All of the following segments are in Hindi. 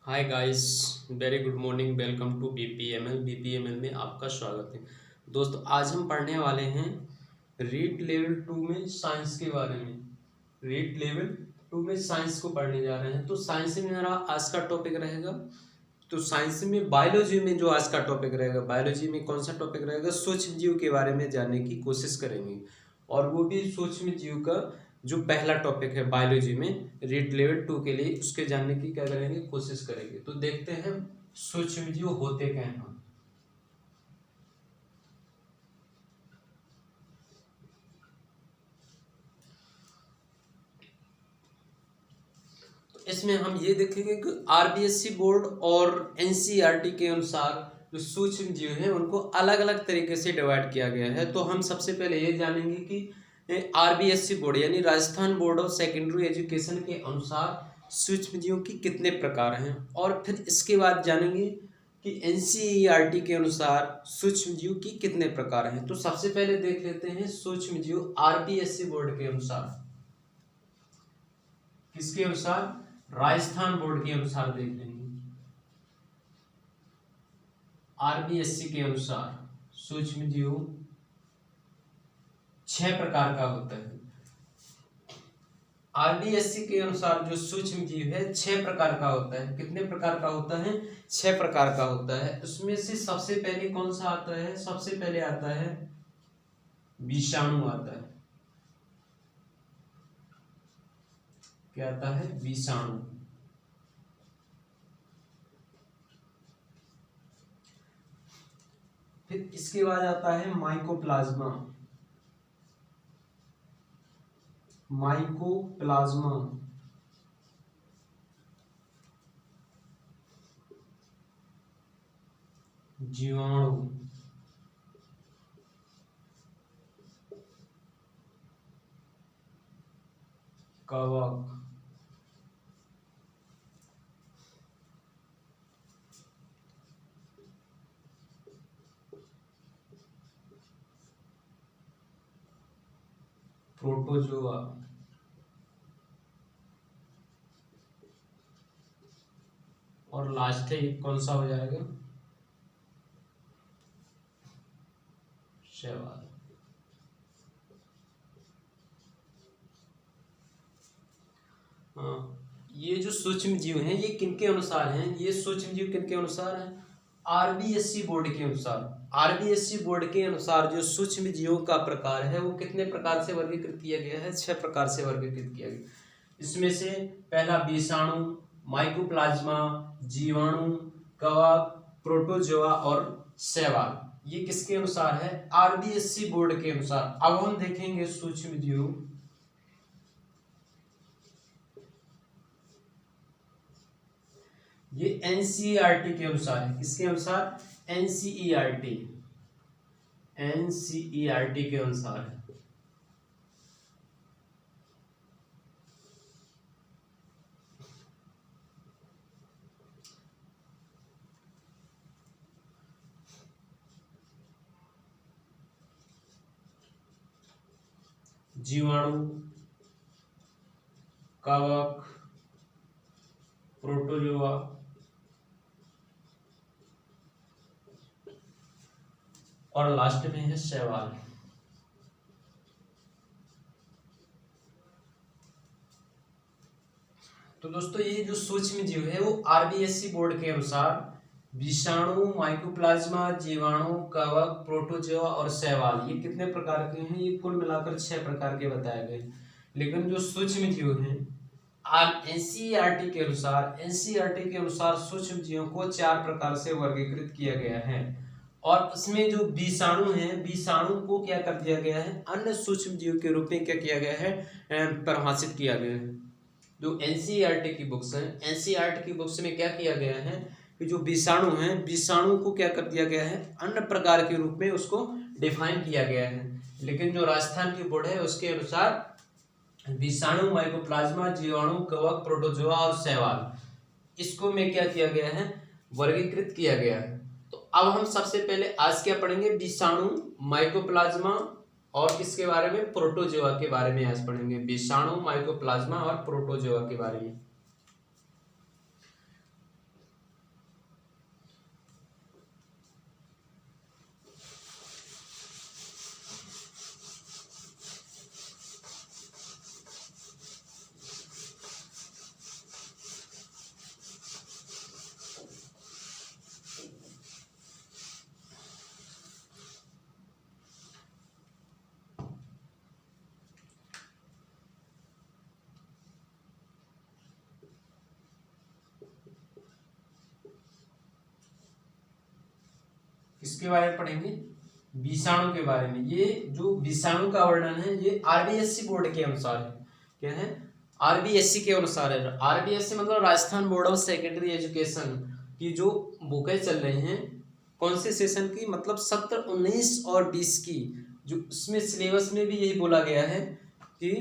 Hi guys, very good morning. Welcome to BPML में आपका स्वागत है। दोस्तों, आज हम पढ़ने वाले हैं रीट लेवल 2 में साइंस के बारे में। रीट लेवल 2 में साइंस को पढ़ने जा रहे हैं। तो साइंस में मेरा आज का टॉपिक रहेगा, तो साइंस में बायोलॉजी में जो आज का टॉपिक रहेगा, बायोलॉजी में कौन सा टॉपिक रहेगा, सूक्ष्म जीव के बारे में जानने की कोशिश करेंगे। और वो भी सूक्ष्म जीव का जो पहला टॉपिक है बायोलॉजी में रीड लेवल 2 के लिए, उसके जानने की क्या करेंगे, कोशिश करेंगे। तो देखते हैं सूक्ष्म जीव होते क्या हैं। तो इसमें हम ये देखेंगे कि आरबीएससी बोर्ड और एनसीईआरटी के अनुसार जो सूक्ष्म जीव हैं उनको अलग अलग तरीके से डिवाइड किया गया है। तो हम सबसे पहले ये जानेंगे कि आरबीएससी बोर्ड यानी Rajasthan board of secondary education के अनुसार सूक्ष्म जीवों की कितने प्रकार हैं, और फिर इसके बाद जानेंगे कि एनसीईआरटी के अनुसार सूक्ष्म जीव की कितने प्रकार हैं। तो सबसे पहले देख लेते हैं सूक्ष्म जीव आरबीएससी बोर्ड के अनुसार। किसके अनुसार? राजस्थान बोर्ड के अनुसार देख लेंगे। आरबीएससी के अनुसार सूक्ष्म जीव 6 प्रकार का होता है। आरबीएससी के अनुसार जो सूक्ष्म जीव है 6 प्रकार का होता है। कितने प्रकार का होता है? 6 प्रकार का होता है। उसमें से सबसे पहले कौन सा आता है? सबसे पहले आता है विषाणु आता है। क्या आता है? विषाणु। फिर इसके बाद आता है माइकोप्लाज्मा। माइकोप्लाज्मा जीवाणु। कवक। प्रोटोजोआ। और लास्ट है कौन सा हो जाएगा? शैवाल। हाँ, ये जो सूक्ष्म जीव हैं ये किनके अनुसार हैं? ये सूक्ष्म जीव किनके अनुसार हैं? आरबीएससी बोर्ड के अनुसार। आरबीएससी बोर्ड के अनुसार जो सूक्ष्म जीवों का प्रकार है वो कितने प्रकार से वर्गीकृत किया गया है? 6 प्रकार से वर्गीकृत किया गया। इसमें से पहला विषाणु, माइकोप्लाज्मा, जीवाणु, कवक, प्रोटोजोआ और शैवाल। ये किसके अनुसार है? आरबीएससी बोर्ड के अनुसार। अब हम देखेंगे सूक्ष्म जीव। ये एनसीईआरटी के अनुसार है। किसके अनुसार? एनसीईआरटी। एनसीईआरटी के अनुसार है। जीवाणु, कवक, प्रोटोजोआ और लास्ट में है शैवाल। तो दोस्तों, ये जो सूक्ष्म जीव है वो आरबीएससी बोर्ड के अनुसार विषाणु, माइकोप्लाज्मा, जीवाणु, कवक, प्रोटोजोआ और शैवाल, ये कितने प्रकार के हैं? ये कुल मिलाकर 6 प्रकार के बताए गए। लेकिन जो सूक्ष्म जीव हैं एनसीईआरटी के अनुसार सूक्ष्म जीवों को 4 प्रकार से वर्गीकृत किया गया है। और उसमें जो विषाणु हैं, विषाणु को क्या कर दिया गया है? अन्य सूक्ष्म जीव के रूप में क्या किया गया है? परिभाषित किया गया है। जो एनसीईआरटी की बुक्स हैं, एनसीईआरटी की बुक्स में क्या किया गया है कि जो विषाणु हैं, विषाणु को क्या कर दिया गया है? अन्य प्रकार के रूप में उसको डिफाइन किया गया है। लेकिन जो राजस्थान की बोर्ड है उसके अनुसार विषाणु, माइकोप्लाज्मा, जीवाणु, कवक, प्रोटोजोआ और शैवाल, इसको में क्या किया गया है? वर्गीकृत किया गया है। तो अब हम सबसे पहले आज क्या पढ़ेंगे? विषाणु, माइकोप्लाज्मा और किसके बारे में? प्रोटोजोआ के बारे में आज पढ़ेंगे। विषाणु, माइकोप्लाज्मा और प्रोटोजोआ के बारे में। किसके बारे में पढ़ेंगे? विषाणु के बारे में। ये जो विषाणु का वर्णन है ये आरबीएससी बोर्ड के अनुसार है। क्या है? आरबीएससी के अनुसार है। आरबीएससी मतलब Rajasthan board of secondary education की जो बुकें चल रही हैं, कौन से सेशन की, मतलब सत्र 19 और 20 की, जो उसमें सिलेबस में भी यही बोला गया है कि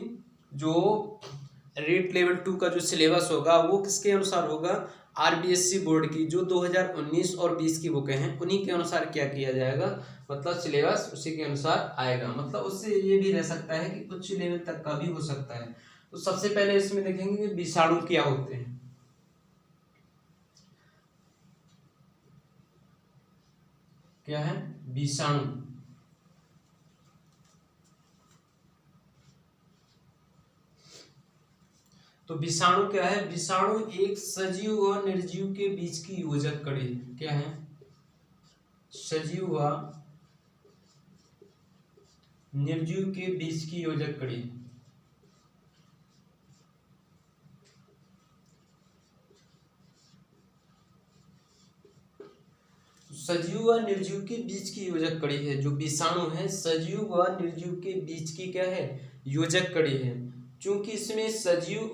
जो रेट लेवल 2 का जो सिलेबस होगा वो किसके अनुसार होगा? आरबीएससी बोर्ड की जो 2019 और 20 की बुकें हैं उन्हीं के अनुसार क्या किया जाएगा, मतलब सिलेबस उसी के अनुसार आएगा। मतलब उससे ये भी रह सकता है कि उच्च लेवल तक का भी हो सकता है। तो सबसे पहले इसमें देखेंगे कि विषाणु क्या होते हैं। क्या है? विषाणु। तो विषाणु क्या है? विषाणु एक सजीव व निर्जीव के बीच की योजक कड़ी है। क्या है? सजीव व निर्जीव के बीच की योजक कड़ी। सजीव व निर्जीव के बीच की योजक कड़ी है। जो विषाणु है सजीव व निर्जीव के बीच की क्या है? योजक कड़ी है। चूंकि इसमें सजीव,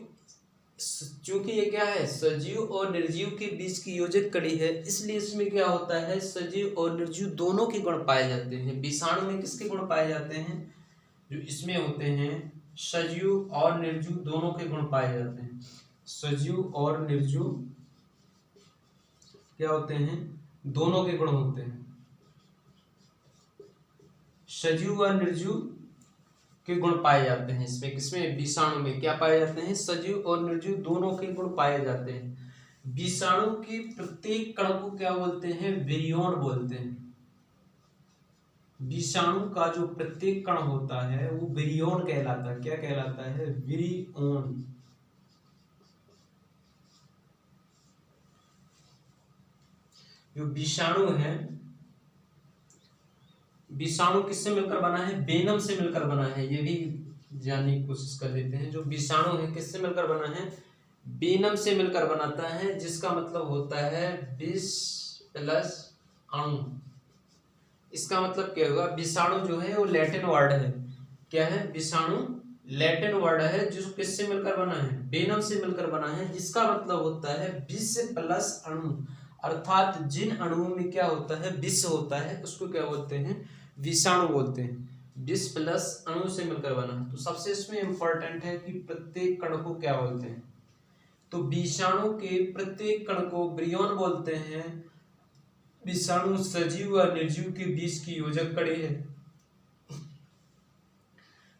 चूंकि ये क्या है? सजीव और निर्जीव के बीच की योजक कड़ी है, इसलिए इसमें क्या होता है? सजीव और निर्जीव दोनों के गुण पाए जाते हैं। विषाणु में किसके गुण पाए जाते हैं? जो इसमें होते हैं सजीव और निर्जीव दोनों के गुण पाए जाते हैं। सजीव और निर्जीव क्या होते हैं? दोनों के गुण होते हैं। सजीव व निर्जीव के गुण पाए जाते हैं। इसमें किसमें? विषाणु में क्या पाए जाते हैं? सजीव और निर्जीव दोनों के गुण पाए जाते हैं। विषाणु के प्रत्येक कण को क्या बोलते हैं? विरियॉन बोलते हैं। विषाणु का जो प्रत्येक कण होता है वो विरियॉन कहलाता है। क्या कहलाता है? विरियॉन। जो विषाणु है, विषाणु किससे मिलकर बना है? वेनम से मिलकर बना है। ये भी जानने की कोशिश कर लेते हैं। जो विषाणु है किससे मिलकर बना है? वेनम से मिलकर बनाता है, जिसका मतलब होता है विष प्लस अणु। इसका मतलब क्या होगा? विषाणु जो है वो लैटिन वर्ड है। क्या है? विषाणु लैटिन वर्ड है जो किससे मिलकर बना है? वेनम से मिलकर बना है, जिसका मतलब होता है विष प्लस अणु। अर्थात जिन अणुओं में क्या होता है? विष होता है, उसको क्या बोलते हैं? विषाणु बोलते हैं। विष प्लस अणु से मिलकर बना है। तो सबसे इसमें इंपॉर्टेंट है कि प्रत्येक कण को क्या बोलते हैं? तो विषाणु के प्रत्येक कण को विरियॉन बोलते हैं। विषाणु सजीव और निर्जीव के बीच की योजक कड़ी है।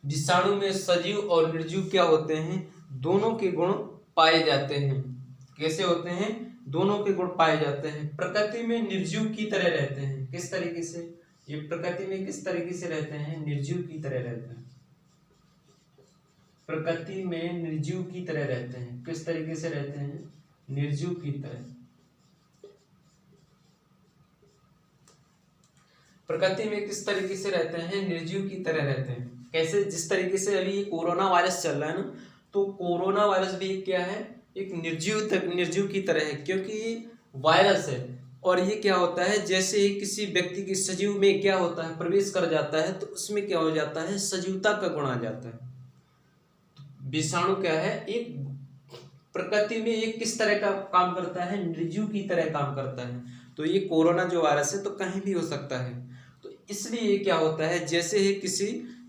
विषाणु में सजीव और निर्जीव क्या होते हैं? दोनों के गुण पाए जाते हैं। कैसे होते हैं? दोनों के गुण पाए जाते हैं। प्रकृति में निर्जीव की तरह रहते हैं। किस तरीके से? ये प्रकृति में किस तरीके से रहते हैं? निर्जीव की तरह रहते हैं। प्रकृति में निर्जीव की तरह रहते हैं। किस तरीके से रहते हैं? निर्जीव की तरह। प्रकृति में किस तरीके से रहते हैं? निर्जीव की तरह रहते हैं। कैसे? जिस तरीके से अभी कोरोना वायरस चल रहा है ना, तो कोरोना वायरस भी क्या है? एक निर्जीव की तरह है, क्योंकि वायरस है। और ये क्या होता है? जैसे ही किसी व्यक्ति की सजीव में क्या होता है? प्रवेश कर जाता है, तो उसमें क्या हो जाता है? सजीवता का गुण आ जाता है। विषाणु क्या है? एक प्रकृति में एक किस तरह का काम करता है? निर्जीव की तरह काम करता है। तो ये कोरोना जो वायरस है तो कहीं भी हो सकता है। तो इसलिए क्या होता है? जैसे ही किसी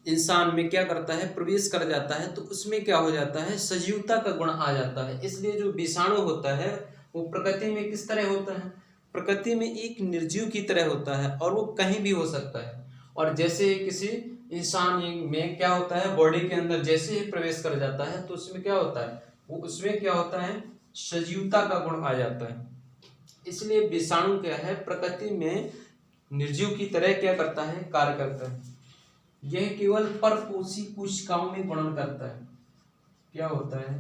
इंसान में क्या करता है? प्रवेश कर जाता है, तो उसमें क्या हो जाता है? सजीवता का गुण आ जाता है। इसलिए जो विषाणु होता है वो प्रकृति में किस तरह होता है? प्रकृति में एक निर्जीव की तरह होता है, और वो कहीं भी हो सकता है। और जैसे ही किसी इंसान में क्या होता है? बॉडी के अंदर जैसे ही प्रवेश कर जाता है, तो उसमें क्या होता है? वो उसमें क्या होता है? सजीवता का गुण आ जाता है। इसलिए विषाणु क्या है? प्रकृति में निर्जीव की तरह क्या करता है? कार्य करता है। यह केवल परपोषी कोशिकाओं में गुणन करता है। क्या होता है?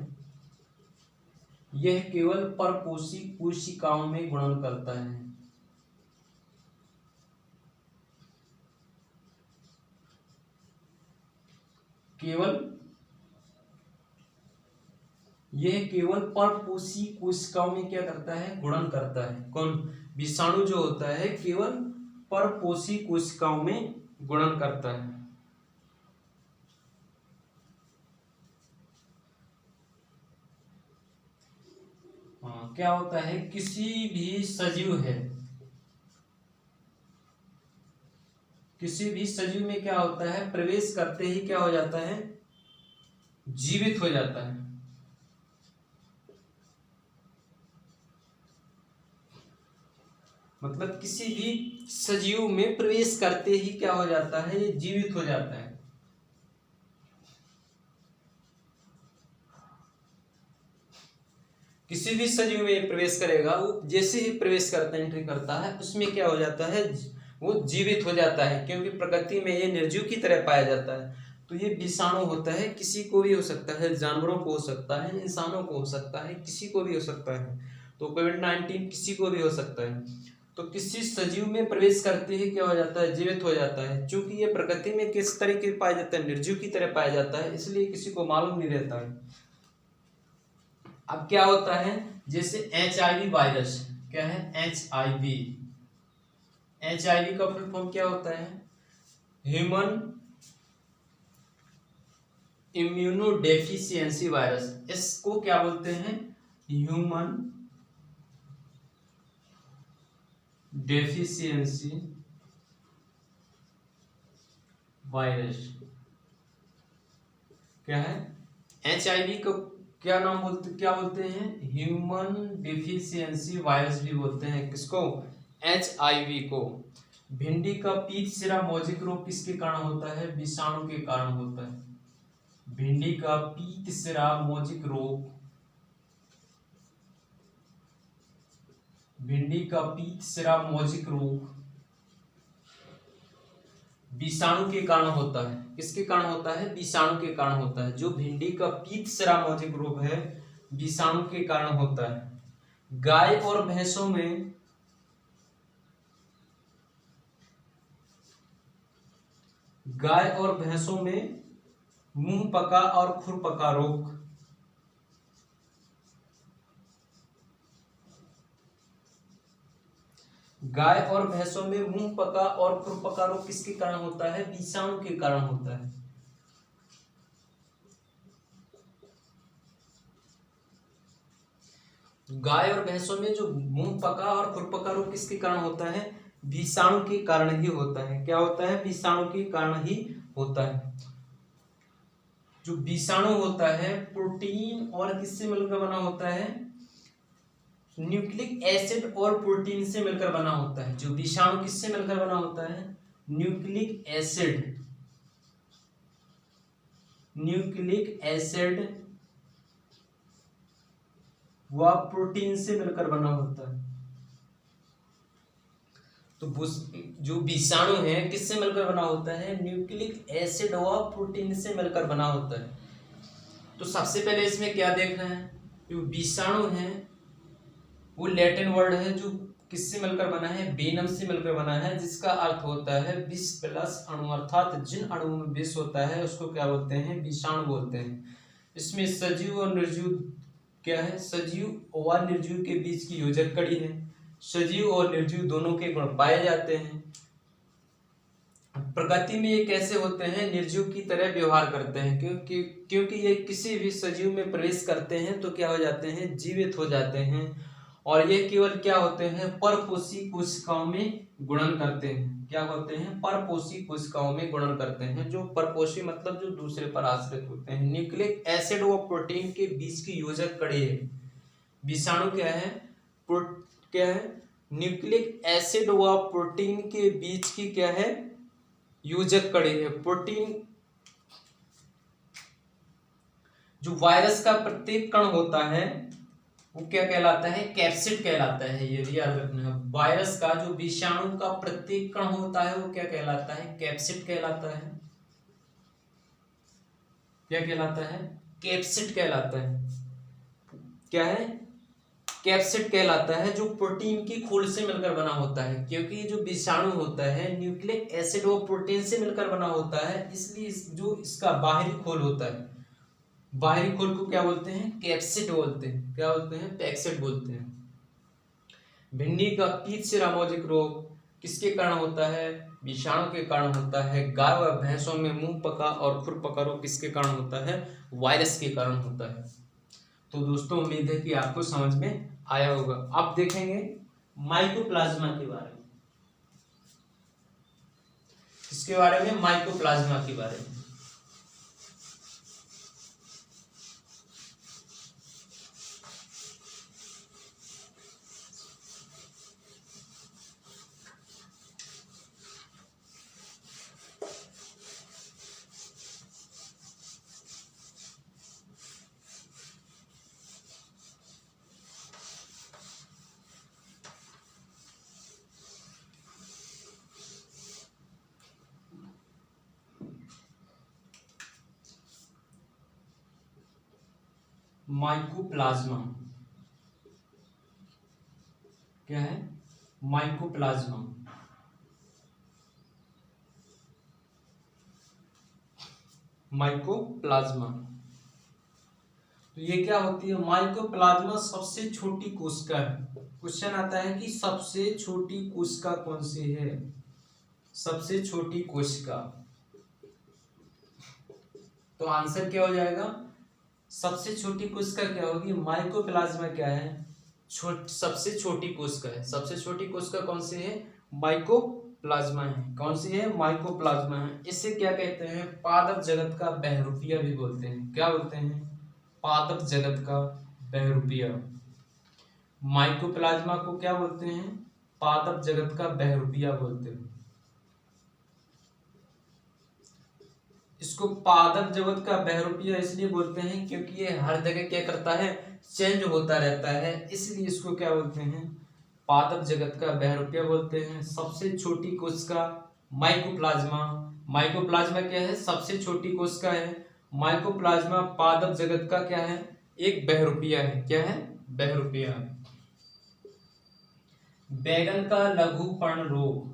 यह केवल परपोषी कोशिकाओं में गुणन करता है। केवल यह केवल परपोषी कोशिकाओं में क्या करता है, गुणन करता है। कौन? विषाणु जो होता है केवल परपोषी कोशिकाओं में गुणन करता है। हाँ, क्या होता है, किसी भी सजीव है, किसी भी सजीव में क्या होता है, प्रवेश करते ही क्या हो जाता है, जीवित हो जाता है। मतलब किसी भी सजीव में प्रवेश करते ही क्या हो जाता है, ये जीवित हो जाता है। किसी भी सजीव में प्रवेश करेगा, वो जैसे ही प्रवेश करता है, एंट्री करता है, उसमें क्या हो जाता है, वो जीवित हो जाता है, क्योंकि प्रकृति में ये निर्जीव की तरह पाया जाता है। तो ये विषाणु होता है, किसी को भी हो सकता है, जानवरों को हो सकता है, इंसानों को हो सकता है, किसी को भी हो सकता है। तो कोविड-19 किसी को भी हो सकता है। तो किसी सजीव में प्रवेश करते ही क्या हो जाता है, जीवित हो जाता है। चूंकि ये प्रकृति में किस तरीके पाया जाता है, निर्जीव की तरह पाया जाता है, इसलिए किसी को मालूम नहीं रहता है। अब क्या होता है, जैसे HIV वायरस, क्या है, HIV, HIV का फुल फॉर्म क्या होता है, ह्यूमन इम्यूनोडेफिशिएंसी वायरस। इसको क्या बोलते हैं, ह्यूमन डेफिशिएंसी वायरस। क्या है, HIV को क्या नाम बोलते, क्या बोलते हैं, ह्यूमन डेफिशिएंसी वायरस भी बोलते हैं। किसको, HIV को। भिंडी का पीत सिरा मौजिक रोग किसके कारण होता है, विषाणु के कारण होता है। भिंडी का पीत सिरा मौजिक रोग, भिंडी का पीत सिरा मौजिक रोग विषाणु के कारण होता है। किसके कारण होता है, विषाणु के कारण होता है। जो भिंडी का पीत सिरा मौजिक रोग है, विषाणु के कारण होता है। गाय और भैंसों में मुंह पका और खुर पका रोग, गाय और भैंसों में मुंह पका और खुर पका रोग किसके कारण होता है, विषाणु के कारण होता है। गाय और भैंसों में जो मुंह पका और खुर पका रोग किसके कारण होता है, विषाणु के कारण ही होता है। क्या होता है, विषाणु के कारण ही होता है। जो विषाणु होता है प्रोटीन और किससे मिलकर बना होता है, न्यूक्लिक एसिड और प्रोटीन से मिलकर बना होता है। जो विषाणु किससे मिलकर बना होता है, न्यूक्लिक एसिड व प्रोटीन से मिलकर बना होता है। तो जो विषाणु है किससे मिलकर बना होता है, न्यूक्लिक एसिड व प्रोटीन से मिलकर बना होता है। तो सबसे पहले इसमें क्या देखना है, जो विषाणु है वो लैटिन वर्ड है जो किससे मिलकर बना है, वेनम से मिलकर बना है, जिसका अर्थ होता है विष प्लस अणु। अर्थात जिन अणुओं में विष होता है उसको क्या बोलते हैं, विषाणु बोलते हैं। इसमें सजीव और निर्जीव क्या है, सजीव और निर्जीव के बीच की योजक कड़ी है। सजीव और निर्जीव दोनों के गुण पाए जाते हैं। प्रकृति में ये कैसे होते हैं, निर्जीव की तरह व्यवहार करते हैं, क्योंकि ये किसी भी सजीव में प्रवेश करते हैं तो क्या हो जाते हैं, जीवित हो जाते हैं। और ये केवल क्या होते हैं, परपोषी कोशिकाओं में गुणन करते हैं। क्या होते हैं, परपोषी कोशिकाओं में गुणन करते हैं। जो परपोषी मतलब जो दूसरे पर आश्रित होते हैं। न्यूक्लिक एसिड व प्रोटीन के बीच की योजक कड़ी है। विषाणु क्या है, क्या है, न्यूक्लिक एसिड व प्रोटीन के बीच की क्या है, योजक कड़ी है। प्रोटीन, जो वायरस का प्रत्येक कण होता है वो क्या कहलाता है, कैप्सिड कहलाता है। ये भी याद रखना है। वायरस का जो विषाणु का प्रत्येक कण होता है वो क्या कहलाता है, कैप्सिड कहलाता है। क्या कहलाता है, कैप्सिड कहलाता है। क्या है, कैप्सिड कहलाता है, जो प्रोटीन की खोल से मिलकर बना होता है। क्योंकि जो विषाणु होता है न्यूक्लिक एसिड और प्रोटीन से मिलकर बना होता है, इसलिए जो इसका बाहरी खोल होता है बाहरी खोल को क्या बोलते हैं? कैप्सिड बोलते हैं। क्या बोलते हैं? पैक्सिड बोलते हैं। भिंडी का पीत सिरामोजिक रोग किसके कारण होता है? विषाणु के कारण होता है। गाय व भैंसों में मुंह पका और खुर पका रोग किसके कारण होता है? वायरस के कारण होता है। तो दोस्तों उम्मीद है कि आपको समझ में आया होगा। अब देखेंगे माइकोप्लाज्मा के बारे में। किसके बारे में? माइकोप्लाज्मा के बारे में। माइकोप्लाज्मा क्या है? माइकोप्लाज्मा माइकोप्लाज्मा तो ये क्या होती है? माइकोप्लाज्मा सबसे छोटी कोशिका है। क्वेश्चन आता है कि सबसे छोटी कोशिका कौन सी है? सबसे छोटी कोशिका, तो आंसर क्या हो जाएगा? सबसे छोटी कोशिका क्या होगी? माइकोप्लाज्मा क्या है? सबसे छोटी कोशिका है। सबसे छोटी कोशिका कौन सी है? माइकोप्लाज्मा है। कौन सी है? माइकोप्लाज्मा है। इसे क्या कहते हैं? पादप जगत का बहरूपिया भी बोलते हैं। क्या बोलते हैं? पादप जगत का बहरूपिया। माइकोप्लाज्मा को क्या बोलते हैं? पादप जगत का बहरूपिया बोलते हैं। इसको पादप जगत का बहरूपिया इसलिए बोलते हैं क्योंकि ये हर जगह क्या करता है? चेंज होता रहता है, इसलिए इसको क्या बोलते हैं? पादप जगत का बहरूपिया बोलते हैं। सबसे छोटी कोशिका माइकोप्लाज्मा। माइकोप्लाज्मा क्या है? सबसे छोटी कोशिका है। माइकोप्लाज्मा पादप जगत का क्या है? एक बहरूपिया है। क्या है? बहरूपिया। बैगन का लघु पर्ण रोग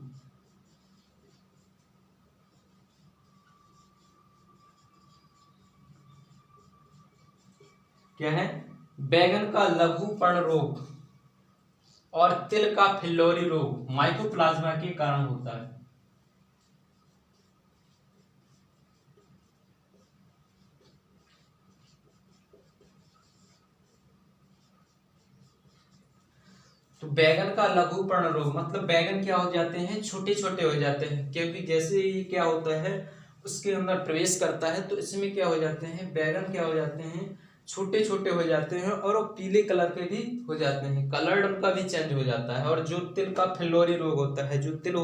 क्या है? बैगन का लघु पर्ण रोग और तिल का फिल्लोरी रोग माइकोप्लाज्मा के कारण होता है। तो बैगन का लघु पर्ण रोग मतलब बैगन क्या हो जाते हैं? छोटे छोटे हो जाते हैं, क्योंकि जैसे ही क्या होता है उसके अंदर प्रवेश करता है तो इसमें क्या हो जाते हैं? बैगन क्या हो जाते हैं? छोटे छोटे हो जाते हैं और वो पीले कलर के भी हो जाते हैं, कलर उनका भी चेंज हो जाता है। और जो तिल का फिल्लोरी रोग होता है, जो तिल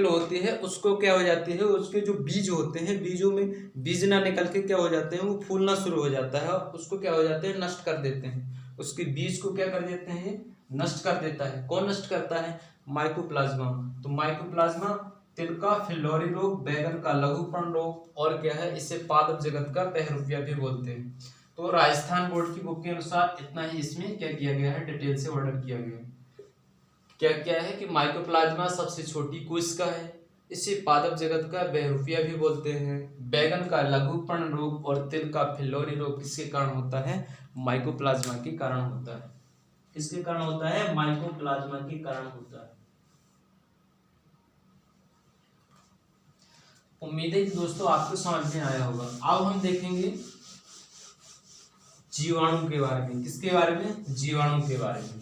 होती है उसको क्या हो जाती है? उसके जो बीज होते हैं, बीजों में बीज ना निकल के क्या हो जाते हैं? वो फूलना शुरू हो जाता है और उसको क्या हो जाते हैं? नष्ट कर देते हैं। उसके बीज को क्या कर देते हैं? नष्ट कर देता है। कौन नष्ट करता है? माइकोप्लाज्मा। तो माइकोप्लाज्मा, तिल का फिल्लोरी रोग, बैगन का लघुपर्ण रोग और क्या है? इसे पादप जगत का बहरूपिया भी बोलते हैं। तो राजस्थान बोर्ड की बुक के अनुसार इतना ही इसमें क्या किया गया है? डिटेल से वर्णन किया गया है। क्या क्या है कि माइकोप्लाज्मा सबसे छोटी कोशिका है, इसे पादप जगत का बहरूपिया भी बोलते हैं। बैगन का लघुपर्ण रोग और तिल का फिल्लोरी रोग किसके कारण होता है? माइकोप्लाज्मा के कारण होता है। किसके कारण होता है? माइकोप्लाज्मा के कारण होता है। उम्मीद है कि दोस्तों आपको समझ में आया होगा। अब हम देखेंगे जीवाणु के बारे में। किसके बारे में? जीवाणु के बारे में।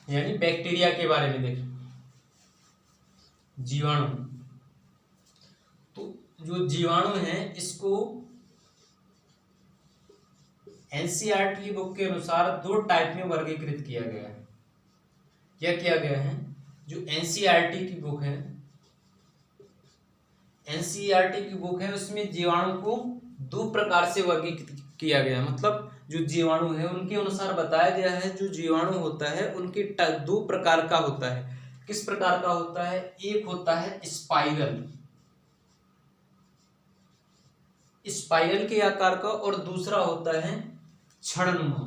यानी बैक्टीरिया के बारे में देखें। जीवाणु, तो जो जीवाणु है इसको एनसीईआरटी की बुक के अनुसार दो टाइप में वर्गीकृत किया गया है। क्या किया गया है? जो एनसीईआरटी की बुक है, एनसीईआरटी की बुक है उसमें जीवाणु को दो प्रकार से वर्गीकृत किया गया है। मतलब जो जीवाणु है उनके अनुसार बताया गया है जो जीवाणु होता है उनके दो प्रकार का होता है। किस प्रकार का होता है? एक होता है स्पाइरल, स्पाइरल के आकार का, और दूसरा होता है छड़नुमा।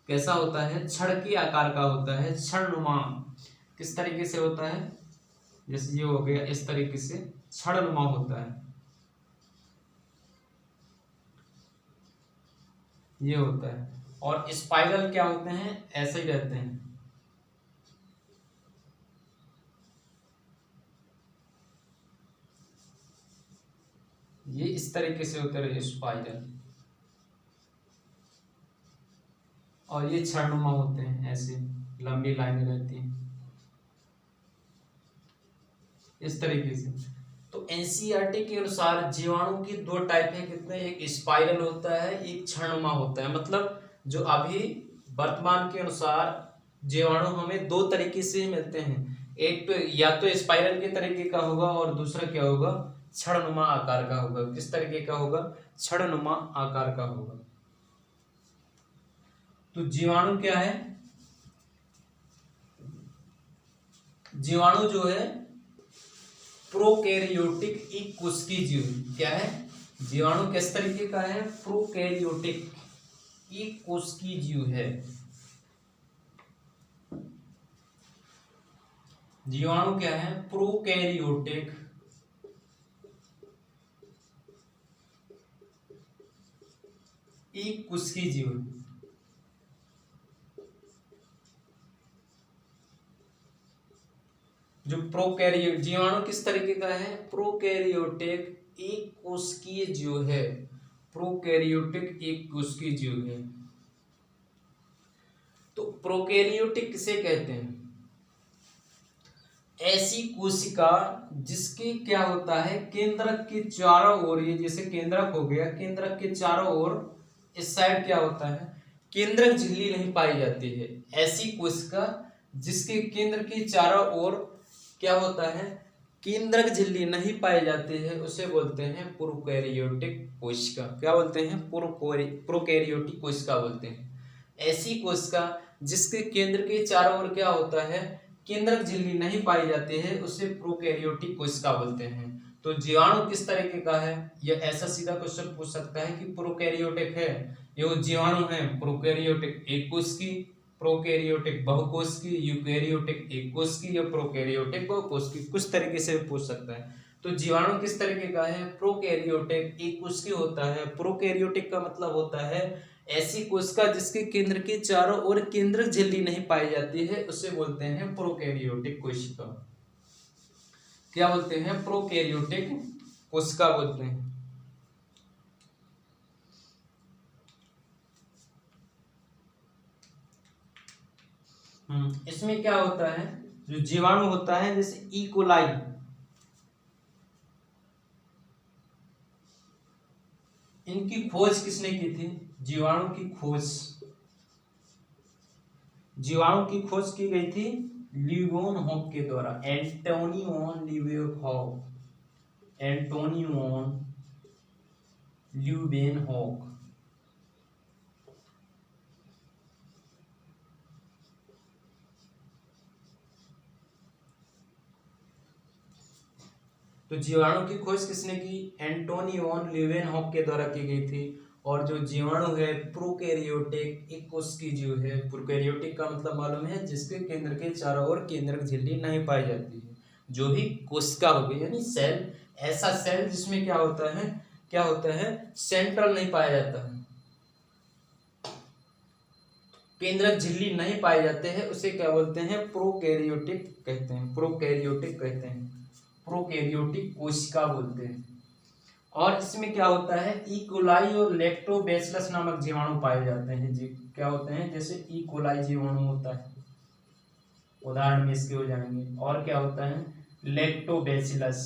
कैसा होता है? छड़ के आकार का होता है, छड़नुमा। किस तरीके से होता है? जैसे ये हो गया, इस तरीके से छड़नुमा होता है, ये होता है। और स्पाइरल क्या होते हैं? ऐसे ही रहते हैं। ये इस तरीके से होते रहे स्पाइरल, और ये छड़नुमा होते हैं, ऐसे लंबी लाइनें रहती हैं इस तरीके से। तो एनसीईआरटी के अनुसार जीवाणु की दो टाइप है, कितने? एक स्पाइरल होता है, एक छड़नुमा होता है। मतलब जो अभी वर्तमान के अनुसार जीवाणु हमें दो तरीके से मिलते हैं, एक तो या तो स्पाइरल के तरीके का होगा, और दूसरा क्या होगा? छड़नुमा आकार का होगा। किस तरीके का होगा? छड़नुमा आकार का होगा। तो जीवाणु क्या है? जीवाणु जो है प्रोकैरियोटिक एक कोशिकीय जीव। क्या है? जीवाणु किस तरीके का है? प्रोकैरियोटिक एक कोशिकीय जीव है। जीवाणु क्या है? प्रोकैरियोटिक एक कोशिकीय जीव। जो प्रोकैरियोट जीवाणु किस तरीके का है? प्रोकैरियोटिक एक कोशिकीय जीव है, प्रोकैरियोटिक एक कोशिकीय जीव है। तो प्रोकैरियोटिक किसे कहते हैं? ऐसी कोशिका जिसके क्या होता है? केंद्रक के चारों ओर, ये जैसे केंद्रक हो गया, केंद्रक के चारों ओर इस साइड क्या होता है? केंद्रक झिल्ली नहीं पाई जाती है। ऐसी कोशिका जिसके केंद्र के चारों ओर क्या होता है? केंद्रक झिल्ली नहीं पाई जाती है, उसे बोलते हैं प्रोकैरियोटिक कोशिका। क्या बोलते हैं? प्रोकैरियोटिक कोशिका बोलते हैं। ऐसी कोशिका जिसके केंद्र के चारों ओर क्या होता है? केंद्रक झिल्ली नहीं पाई जाती है, उसे प्रोकैरियोटिक कोशिका बोलते हैं। तो जीवाणु किस तरीके का है? यह ऐसा सीधा क्वेश्चन पूछ सकता है कि प्रोकैरियोटिक है, ये जीवाणु है प्रोकैरियोटिक एक कोशिकीय, प्रोकैरियोटिक बहुकोशिकीय, यूकैरियोटिक एक कोशिकीय, या प्रोकैरियोटिक बहुकोशिकीय, कुछ तरीके से पूछ सकता है। तो जीवाणु किस तरीके का है? प्रोकैरियोटिक एक कोशिकीय होता है। प्रोकैरियोटिक का मतलब होता है ऐसी कोशिका जिसके केंद्र के चारों ओर केंद्रक झिल्ली नहीं पाई जाती है, उसे बोलते हैं प्रोकैरियोटिक कोशिका। क्या बोलते हैं? प्रोकैरियोटिक कोशिका बोलते हैं। इसमें क्या होता है? जो जीवाणु होता है, जैसे ई कोलाई, इनकी खोज किसने की थी? जीवाणु की खोज, जीवाणु की खोज की गई थी ल्यूवेनहॉक के द्वारा, एंटोनियन ल्यूवेनहॉक, एंटोनियन ल्यूवेनहॉक। तो जीवाणु की खोज किसने की? एंटोनियन ल्यूवेनहॉक के द्वारा की गई थी। और जो जीवाणु है प्रोकैरियोटिक एक कोशिकीय जीव है। प्रोकैरियोटिक का मतलब मालूम है? जिसके केंद्र के चारों ओर केंद्रक झिल्ली नहीं पाई जाती है। जो भी कोशिका हो गई, यानी सेल, ऐसा सेल जिसमें क्या होता है? क्या होता है? सेंट्रल नहीं पाया जाता है, केंद्रक झिल्ली नहीं पाए जाते हैं, उसे क्या बोलते हैं? प्रोकैरियोटिक कहते हैं, प्रोकैरियोटिक कहते हैं, प्रोकैरियोटिक कोशिका बोलते हैं। और इसमें क्या होता है? ई कोलाई और लैक्टोबैसिलस नामक जीवाणु पाए जाते हैं जी। क्या होते हैं? जैसे ई कोलाई जीवाणु होता है, उदाहरण में इसके हो जाएंगे। और क्या होता है? लैक्टोबैसिलस।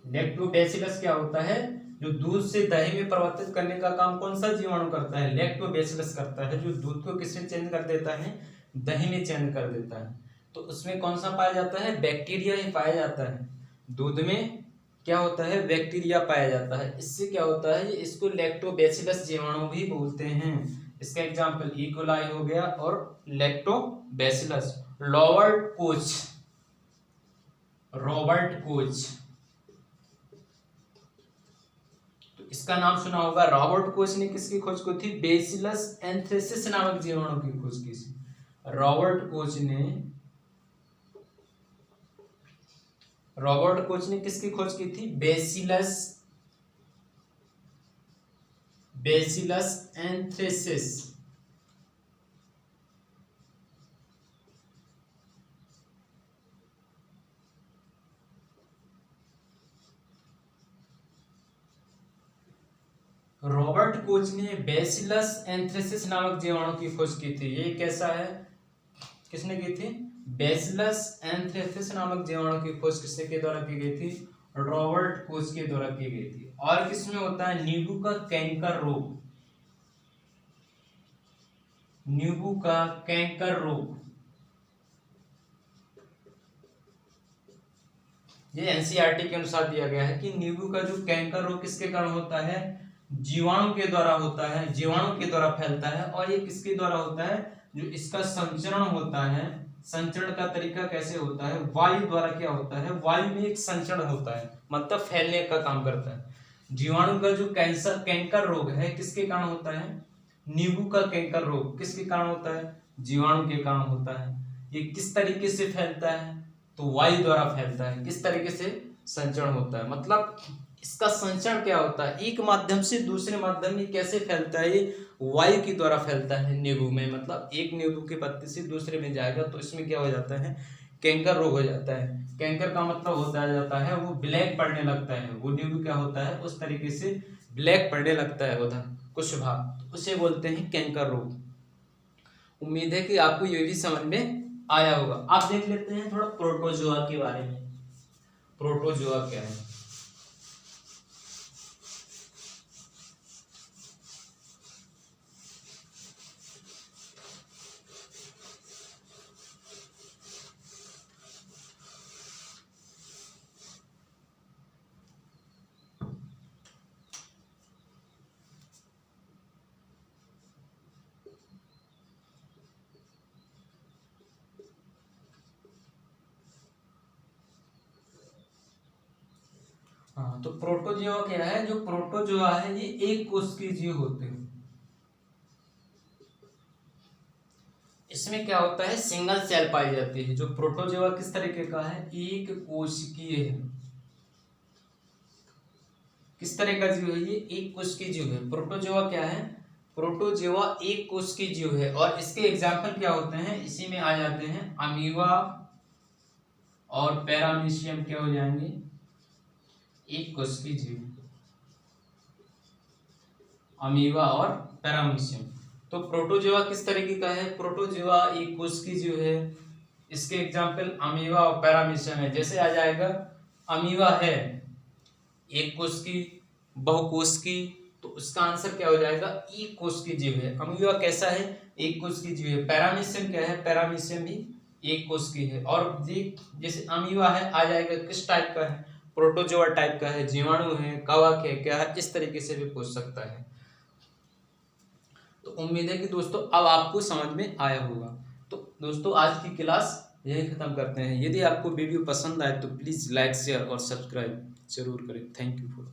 लैक्टोबैसिलस क्या होता है? जो दूध से दही में परिवर्तित करने का काम कौन सा जीवाणु करता है? लैक्टोबैसिलस करता है। जो दूध को किसमें चेंज कर देता है? दही में चेंज कर देता है। तो उसमें कौन सा पाया जाता है? बैक्टीरिया ही पाया जाता है। दूध में क्या होता है? बैक्टीरिया पाया जाता है। इससे क्या होता है? इसको लैक्टोबैसिलस जीवाणु भी बोलते हैं, इसका एग्जाम्पल इकोलाई हो गया और लैक्टोबैसिलस। रॉबर्ट कोच तो इसका नाम सुना होगा। रॉबर्ट कोच ने किसकी खोज की थी? बेसिलस एंथ्रेसिस नामक जीवाणु की खोज की थी। रॉबर्ट कोच ने किसकी खोज की थी? Bacillus anthracis. रॉबर्ट कोच ने बेसिलस एंथ्रेसिस नामक जीवाणु की खोज की थी। ये कैसा है? किसने की थी? बेसिलस एंथ्रेसिस नामक जीवाणु की खोज किसके द्वारा की गई थी? रॉबर्ट कोच के द्वारा की गई थी। और किसमें होता है? नींबू का कैंकर रोग। ये एनसीईआरटी के अनुसार दिया गया है कि नींबू का जो कैंकर रोग किसके कारण होता है? जीवाणु के द्वारा होता है, जीवाणु के द्वारा फैलता है। और ये किसके द्वारा होता है? जो इसका संचरण होता है, संचरण का तरीका कैसे होता है? वायु द्वारा क्या होता है? वायु में एक संचरण होता है, मतलब फैलने का काम करता है। जीवाणु का जो कैंकर रोग है किसके कारण होता है? नींबू का कैंकर रोग किसके कारण होता है? जीवाणु के कारण होता है। ये किस तरीके से फैलता है? तो वायु द्वारा फैलता है। किस तरीके से? संचरण होता है। मतलब इसका संचरण क्या होता है? एक माध्यम से दूसरे माध्यम में कैसे फैलता है? ये वायु के द्वारा फैलता है नींबू में। मतलब एक नींबू के पत्ते से दूसरे में जाएगा तो इसमें क्या हो जाता है? कैंकर रोग हो जाता है। कैंकर का मतलब होता जाता है वो ब्लैक पड़ने लगता है। वो नींबू क्या होता है? उस तरीके से ब्लैक पड़ने लगता है उधर कुछ भाग, तो उसे बोलते हैं कैंकर रोग। उम्मीद है कि आपको ये भी समझ में आया होगा। आप देख लेते हैं थोड़ा प्रोटोजोआ के बारे में। प्रोटोजोआ क्या है? हाँ, तो प्रोटोजोआ क्या है? जो प्रोटोजोआ है ये एक कोश के जीव होते हैं। इसमें क्या होता है? सिंगल सेल पाई जाती है। जो प्रोटोजोआ किस तरीके का है? एक कोशिकीय है। किस तरह का जीव है ये? एक कोशिकीय जीव है। प्रोटोजोआ क्या है? प्रोटोजोआ एक कोशिकीय जीव है। और इसके एग्जाम्पल क्या होते हैं? इसी में आ जाते हैं अमीबा और पैरामीशियम। क्या हो जाएंगे? एक कोशिकीय जीव, अमीबा और पैरामीशियम। तो प्रोटोजोआ किस तरीके का है? प्रोटोजोआ एक कोशिकीय जीव है। इसके एग्जाम्पल अमीबा और पैरामीशियम है। जैसे आ जाएगा अमीबा है एक कोशिकीय, बहुकोशिकीय, तो उसका आंसर क्या हो जाएगा? एक कोशिकीय जीव है। अमीबा कैसा है? एक कोशिकीय जीव है। पैरामीशियम क्या है? पैरामीशियम भी एक कोशिकीय है। और जैसे अमीबा है आ जाएगा किस टाइप का है? प्रोटोजोआ टाइप का है, जीवाणु है, कवक है, क्या है, इस तरीके से भी पूछ सकता है। तो उम्मीद है कि दोस्तों अब आपको समझ में आया होगा। तो दोस्तों आज की क्लास यही खत्म करते हैं। यदि आपको वीडियो पसंद आए तो प्लीज़ लाइक, शेयर और सब्सक्राइब जरूर करें। Thank you for